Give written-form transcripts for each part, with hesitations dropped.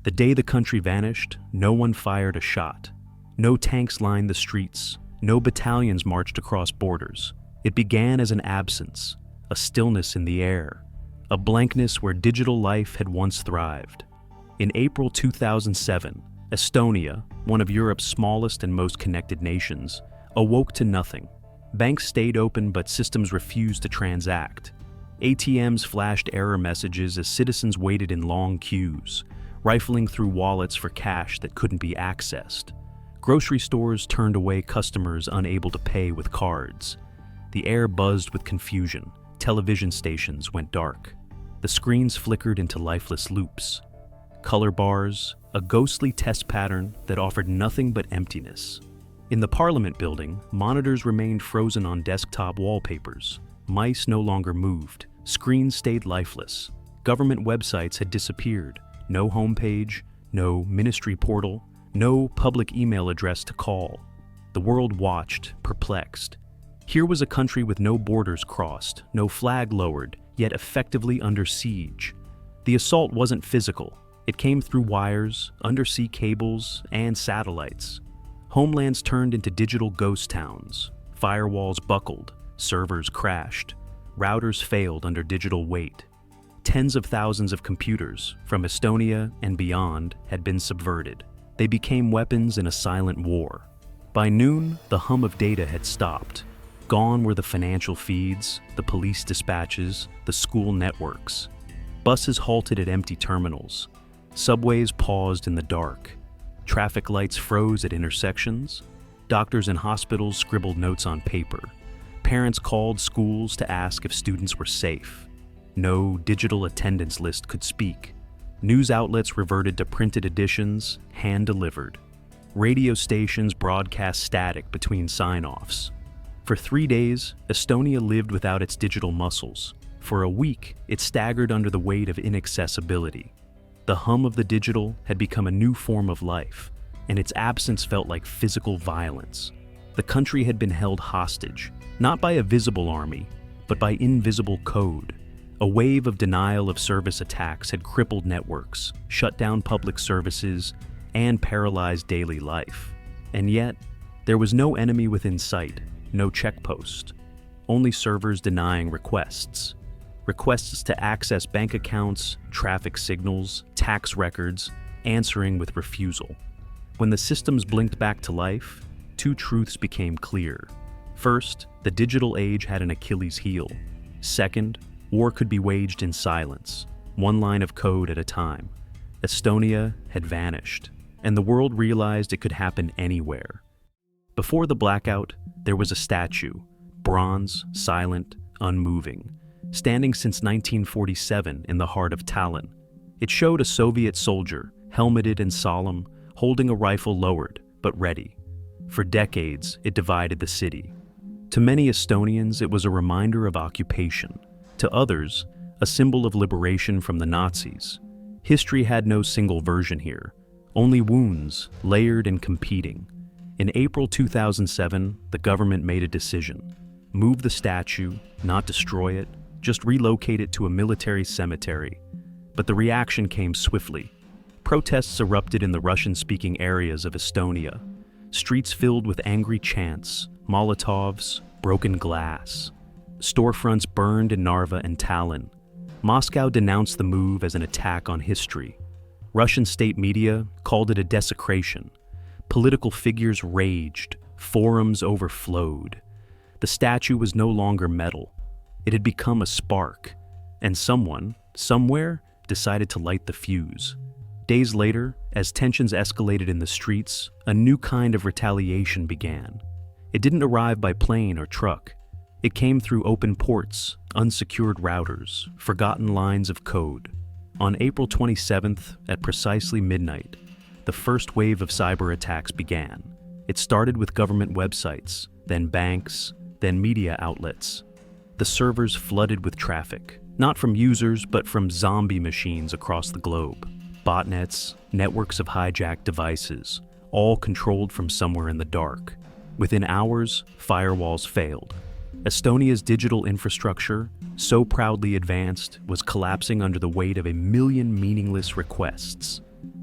The day the country vanished, no one fired a shot. No tanks lined the streets. No battalions marched across borders. It began as an absence, a stillness in the air, a blankness where digital life had once thrived. In April 2007, Estonia, one of Europe's smallest and most connected nations, awoke to nothing. Banks stayed open, but systems refused to transact. ATMs flashed error messages as citizens waited in long queues, rifling through wallets for cash that couldn't be accessed. Grocery stores turned away customers unable to pay with cards. The air buzzed with confusion. Television stations went dark. The screens flickered into lifeless loops. Color bars, a ghostly test pattern that offered nothing but emptiness. In the Parliament building, monitors remained frozen on desktop wallpapers. Mice no longer moved. Screens stayed lifeless. Government websites had disappeared. No homepage, no ministry portal, no public email address to call. The world watched, perplexed. Here was a country with no borders crossed, no flag lowered, yet effectively under siege. The assault wasn't physical. It came through wires, undersea cables, and satellites. Homelands turned into digital ghost towns. Firewalls buckled, servers crashed, routers failed under digital weight. Tens of thousands of computers, from Estonia and beyond, had been subverted. They became weapons in a silent war. By noon, the hum of data had stopped. Gone were the financial feeds, the police dispatches, the school networks. Buses halted at empty terminals. Subways paused in the dark. Traffic lights froze at intersections. Doctors and hospitals scribbled notes on paper. Parents called schools to ask if students were safe. No digital attendance list could speak. News outlets reverted to printed editions, hand-delivered. Radio stations broadcast static between sign-offs. For 3 days, Estonia lived without its digital muscles. For a week, it staggered under the weight of inaccessibility. The hum of the digital had become a new form of life, and its absence felt like physical violence. The country had been held hostage, not by a visible army, but by invisible code. A wave of denial of service attacks had crippled networks, shut down public services, and paralyzed daily life. And yet, there was no enemy within sight, no checkpost, only servers denying requests. Requests to access bank accounts, traffic signals, tax records, answering with refusal. When the systems blinked back to life, two truths became clear. First, the digital age had an Achilles heel. Second, war could be waged in silence, one line of code at a time. Estonia had vanished, and the world realized it could happen anywhere. Before the blackout, there was a statue, bronze, silent, unmoving, standing since 1947 in the heart of Tallinn. It showed a Soviet soldier, helmeted and solemn, holding a rifle lowered, but ready. For decades, it divided the city. To many Estonians, it was a reminder of occupation. To others, a symbol of liberation from the Nazis. History had no single version here, only wounds, layered and competing. In April 2007, the government made a decision. Move the statue, not destroy it, just relocate it to a military cemetery. But the reaction came swiftly. Protests erupted in the Russian-speaking areas of Estonia. Streets filled with angry chants, Molotovs, broken glass. Storefronts burned in Narva and Tallinn. Moscow denounced the move as an attack on history. Russian state media called it a desecration. Political figures raged. Forums overflowed. The statue was no longer metal. It had become a spark, and someone, somewhere, decided to light the fuse. Days later, as tensions escalated in the streets, a new kind of retaliation began. It didn't arrive by plane or truck. It came through open ports, unsecured routers, forgotten lines of code. On April 27th, at precisely midnight, the first wave of cyber attacks began. It started with government websites, then banks, then media outlets. The servers flooded with traffic, not from users, but from zombie machines across the globe. Botnets, networks of hijacked devices, all controlled from somewhere in the dark. Within hours, firewalls failed. Estonia's digital infrastructure, so proudly advanced, was collapsing under the weight of 1 million meaningless requests.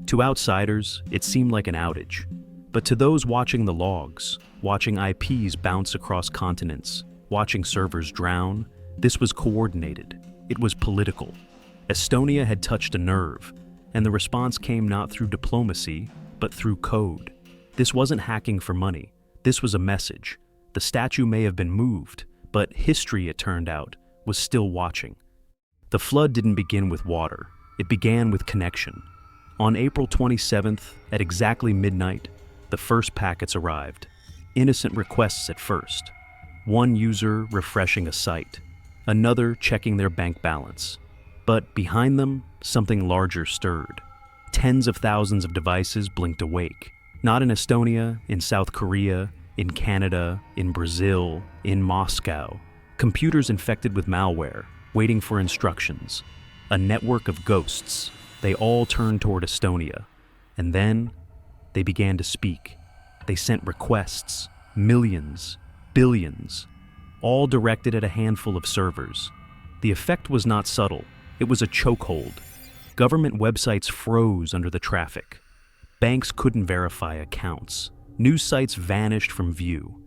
To outsiders, it seemed like an outage. But to those watching the logs, watching IPs bounce across continents, watching servers drown, this was coordinated. It was political. Estonia had touched a nerve, and the response came not through diplomacy, but through code. This wasn't hacking for money. This was a message. The statue may have been moved, but history, it turned out, was still watching. The flood didn't begin with water. It began with connection. On April 27th, at exactly midnight, the first packets arrived. Innocent requests at first. One user refreshing a site, another checking their bank balance. But behind them, something larger stirred. Tens of thousands of devices blinked awake. Not in Estonia, in South Korea, in Canada, in Brazil, in Moscow. Computers infected with malware, waiting for instructions. A network of ghosts. They all turned toward Estonia. And then, they began to speak. They sent requests. Millions. Billions. All directed at a handful of servers. The effect was not subtle. It was a chokehold. Government websites froze under the traffic. Banks couldn't verify accounts. News sites vanished from view.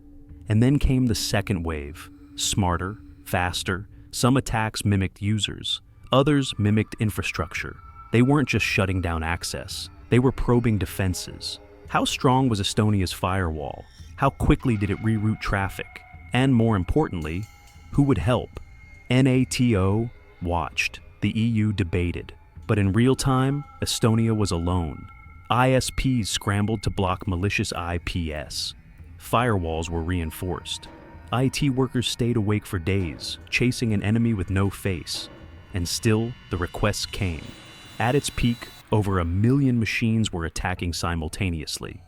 And then came the second wave. Smarter, faster. Some attacks mimicked users. Others mimicked infrastructure. They weren't just shutting down access. They were probing defenses. How strong was Estonia's firewall? How quickly did it reroute traffic? And more importantly, who would help? NATO watched. The EU debated. But in real time, Estonia was alone. ISPs scrambled to block malicious IPS. Firewalls were reinforced. IT workers stayed awake for days, chasing an enemy with no face. And still, the requests came. At its peak, over 1 million machines were attacking simultaneously.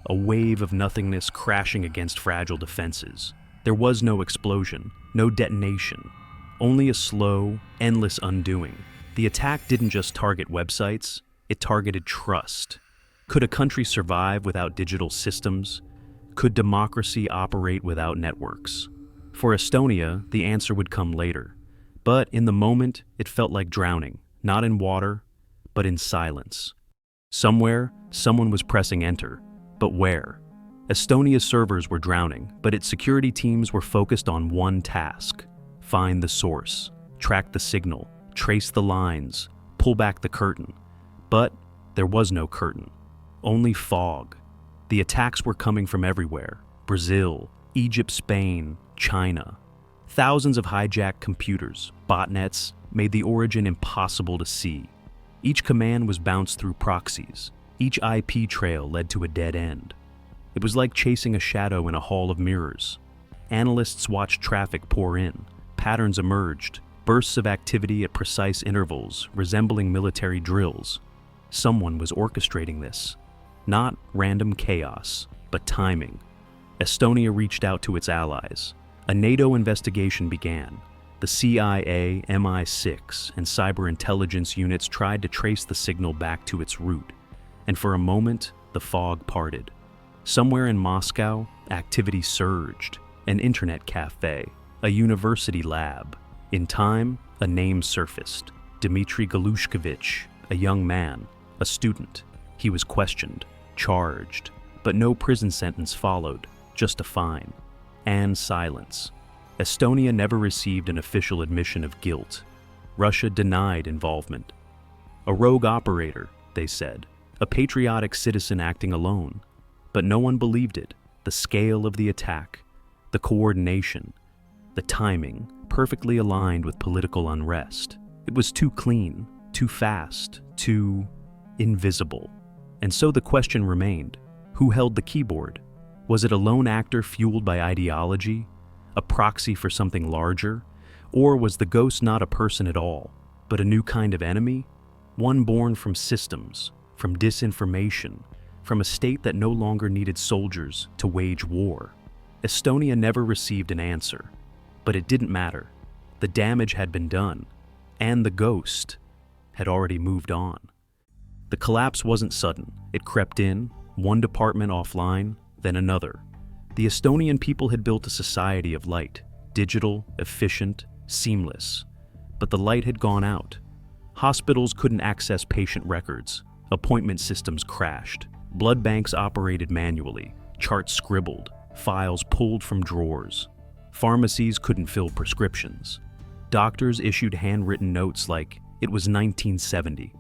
A wave of nothingness crashing against fragile defenses. There was no explosion, no detonation. Only a slow, endless undoing. The attack didn't just target websites, it targeted trust. Could a country survive without digital systems? Could democracy operate without networks? For Estonia, the answer would come later. But in the moment, it felt like drowning, not in water, but in silence. Somewhere, someone was pressing enter. But where? Estonia's servers were drowning, but its security teams were focused on one task. Find the source, track the signal, trace the lines, pull back the curtain. But there was no curtain, only fog. The attacks were coming from everywhere: Brazil, Egypt, Spain, China. Thousands of hijacked computers, botnets, made the origin impossible to see. Each command was bounced through proxies. Each IP trail led to a dead end. It was like chasing a shadow in a hall of mirrors. Analysts watched traffic pour in. Patterns emerged, bursts of activity at precise intervals, resembling military drills. Someone was orchestrating this. Not random chaos, but timing. Estonia reached out to its allies. A NATO investigation began. The CIA, MI6, and cyber intelligence units tried to trace the signal back to its root. And for a moment, the fog parted. Somewhere in Moscow, activity surged. An internet cafe, a university lab. In time, a name surfaced. Dmitry Galushkevich, a young man, a student. He was questioned, charged, but no prison sentence followed, just a fine. And silence. Estonia never received an official admission of guilt. Russia denied involvement. A rogue operator, they said, a patriotic citizen acting alone. But no one believed it. The scale of the attack, the coordination, the timing, perfectly aligned with political unrest. It was too clean, too fast, too invisible. And so the question remained, who held the keyboard? Was it a lone actor fueled by ideology, a proxy for something larger? Or was the ghost not a person at all, but a new kind of enemy? One born from systems, from disinformation, from a state that no longer needed soldiers to wage war. Estonia never received an answer, but it didn't matter. The damage had been done, and the ghost had already moved on. The collapse wasn't sudden. It crept in, one department offline, then another. The Estonian people had built a society of light, digital, efficient, seamless. But the light had gone out. Hospitals couldn't access patient records. Appointment systems crashed. Blood banks operated manually. Charts scribbled. Files pulled from drawers. Pharmacies couldn't fill prescriptions. Doctors issued handwritten notes like it was 1970.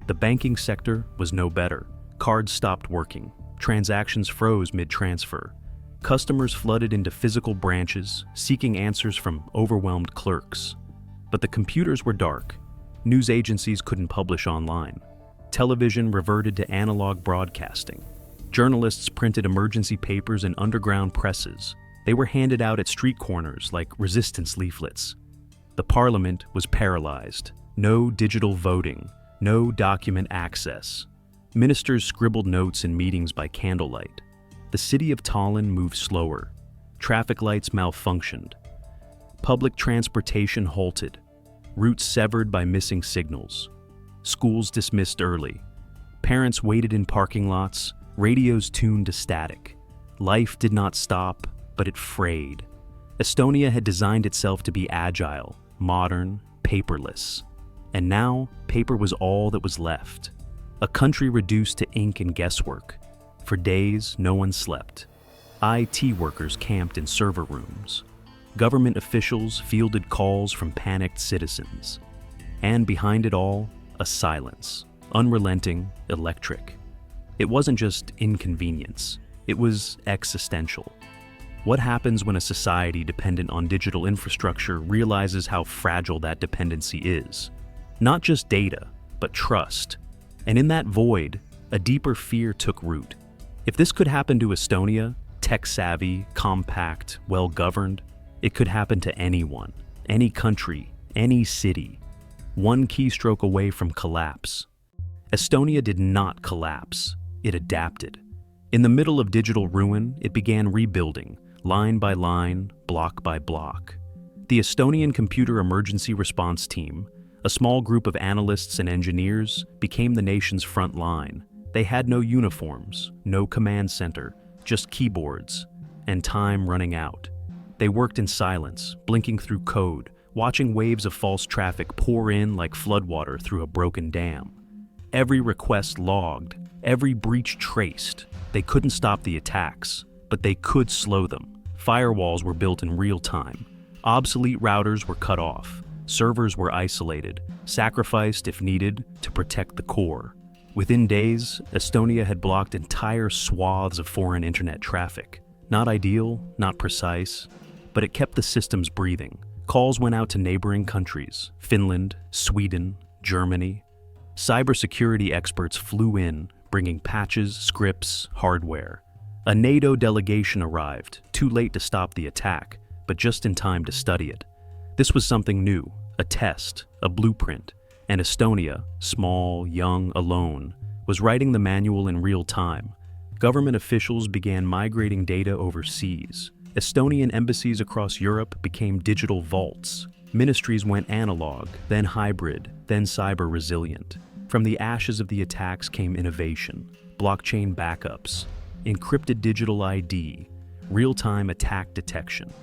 The banking sector was no better. Cards stopped working. Transactions froze mid-transfer. Customers flooded into physical branches, seeking answers from overwhelmed clerks. But the computers were dark. News agencies couldn't publish online. Television reverted to analog broadcasting. Journalists printed emergency papers in underground presses. They were handed out at street corners like resistance leaflets. The parliament was paralyzed. No digital voting, no document access. Ministers scribbled notes in meetings by candlelight. The city of Tallinn moved slower. Traffic lights malfunctioned. Public transportation halted. Routes severed by missing signals. Schools dismissed early. Parents waited in parking lots. Radios tuned to static. Life did not stop, but it frayed. Estonia had designed itself to be agile, modern, paperless. And now, paper was all that was left. A country reduced to ink and guesswork. For days, no one slept. IT workers camped in server rooms. Government officials fielded calls from panicked citizens. And behind it all, a silence, unrelenting, electric. It wasn't just inconvenience, it was existential. What happens when a society dependent on digital infrastructure realizes how fragile that dependency is? Not just data, but trust. And in that void, a deeper fear took root. If this could happen to Estonia, tech-savvy, compact, well-governed, it could happen to anyone, any country, any city. One keystroke away from collapse. Estonia did not collapse. It adapted. In the middle of digital ruin, it began rebuilding, line by line, block by block. The Estonian Computer Emergency Response Team, a small group of analysts and engineers, became the nation's front line. They had no uniforms, no command center, just keyboards, and time running out. They worked in silence, blinking through code, watching waves of false traffic pour in like floodwater through a broken dam. Every request logged, every breach traced. They couldn't stop the attacks, but they could slow them. Firewalls were built in real time. Obsolete routers were cut off. Servers were isolated, sacrificed if needed to protect the core. Within days, Estonia had blocked entire swaths of foreign internet traffic. Not ideal, not precise, but it kept the systems breathing. Calls went out to neighboring countries, Finland, Sweden, Germany. Cybersecurity experts flew in, bringing patches, scripts, hardware. A NATO delegation arrived, too late to stop the attack, but just in time to study it. This was something new, a test, a blueprint, and Estonia, small, young, alone, was writing the manual in real time. Government officials began migrating data overseas. Estonian embassies across Europe became digital vaults. Ministries went analog, then hybrid, then cyber-resilient. From the ashes of the attacks came innovation, blockchain backups, encrypted digital ID, real-time attack detection.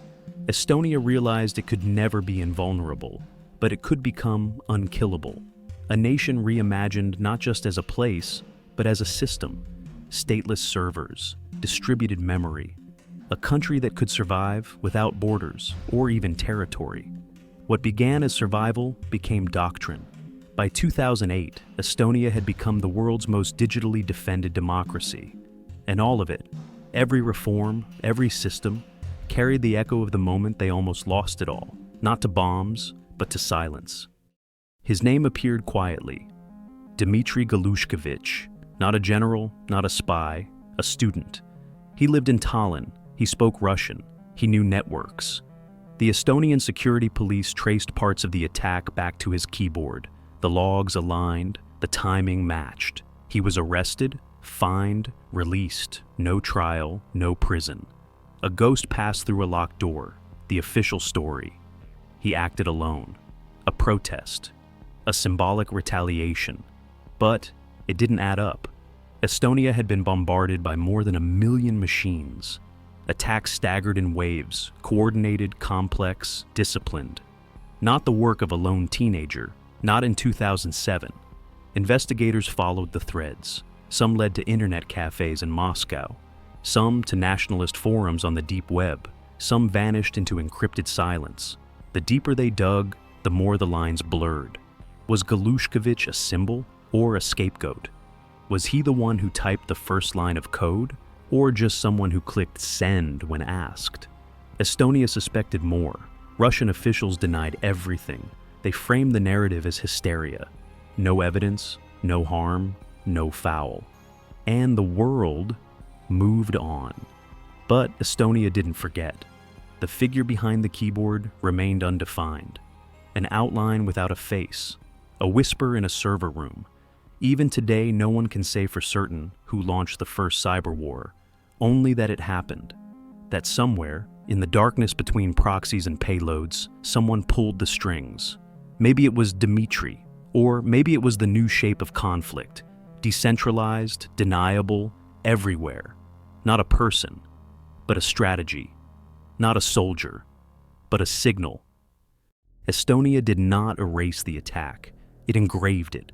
Estonia realized it could never be invulnerable, but it could become unkillable. A nation reimagined not just as a place, but as a system. Stateless servers, distributed memory. A country that could survive without borders or even territory. What began as survival became doctrine. By 2008, Estonia had become the world's most digitally defended democracy. And all of it, every reform, every system, carried the echo of the moment they almost lost it all, not to bombs, but to silence. His name appeared quietly. Dmitry Galushkevich, not a general, not a spy, a student. He lived in Tallinn, he spoke Russian, he knew networks. The Estonian security police traced parts of the attack back to his keyboard. The logs aligned, the timing matched. He was arrested, fined, released, no trial, no prison. A ghost passed through a locked door, the official story. He acted alone. A protest. A symbolic retaliation. But it didn't add up. Estonia had been bombarded by more than 1 million machines. Attacks staggered in waves, coordinated, complex, disciplined. Not the work of a lone teenager, not in 2007. Investigators followed the threads. Some led to internet cafes in Moscow, some to nationalist forums on the deep web, some vanished into encrypted silence. The deeper they dug, the more the lines blurred. Was Galushkevich a symbol or a scapegoat? Was he the one who typed the first line of code, or just someone who clicked send when asked? Estonia suspected more. Russian officials denied everything. They framed the narrative as hysteria. No evidence, no harm, no foul. And the world moved on. But Estonia didn't forget. The figure behind the keyboard remained undefined. An outline without a face. A whisper in a server room. Even today, no one can say for certain who launched the first cyberwar, only that it happened. That somewhere, in the darkness between proxies and payloads, someone pulled the strings. Maybe it was Dmitri, or maybe it was the new shape of conflict. Decentralized, deniable, everywhere. Not a person, but a strategy. Not a soldier, but a signal. Estonia did not erase the attack. It engraved it.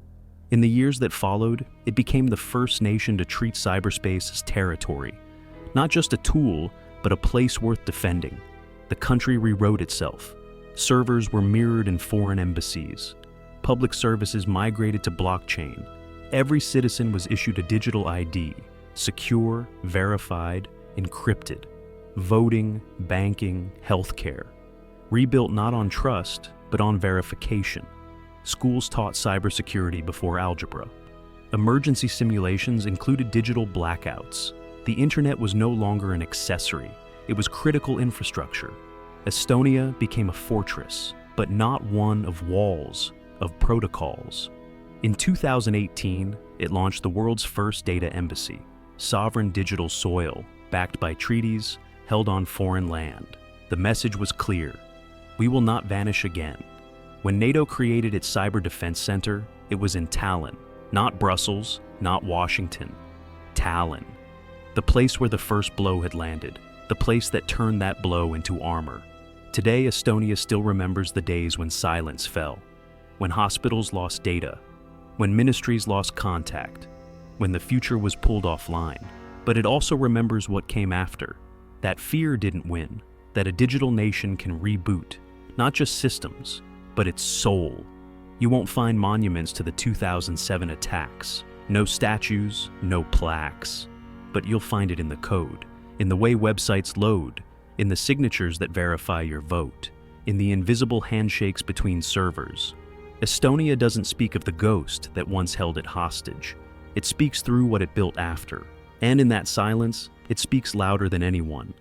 In the years that followed, it became the first nation to treat cyberspace as territory. Not just a tool, but a place worth defending. The country rewrote itself. Servers were mirrored in foreign embassies. Public services migrated to blockchain. Every citizen was issued a digital ID, secure, verified, encrypted. Voting, banking, healthcare. Rebuilt not on trust, but on verification. Schools taught cybersecurity before algebra. Emergency simulations included digital blackouts. The internet was no longer an accessory, it was critical infrastructure. Estonia became a fortress, but not one of walls, of protocols. In 2018, it launched the world's first data embassy, sovereign digital soil, backed by treaties, held on foreign land. The message was clear: we will not vanish again. When NATO created its Cyber Defense Center, it was in Tallinn, not Brussels, not Washington. Tallinn. The place where the first blow had landed, the place that turned that blow into armor. Today, Estonia still remembers the days when silence fell, when hospitals lost data, when ministries lost contact, when the future was pulled offline. But it also remembers what came after. That fear didn't win, that a digital nation can reboot, not just systems, but its soul. You won't find monuments to the 2007 attacks. No statues, no plaques. But you'll find it in the code, in the way websites load, in the signatures that verify your vote, in the invisible handshakes between servers. Estonia doesn't speak of the ghost that once held it hostage. It speaks through what it built after. And in that silence, it speaks louder than anyone.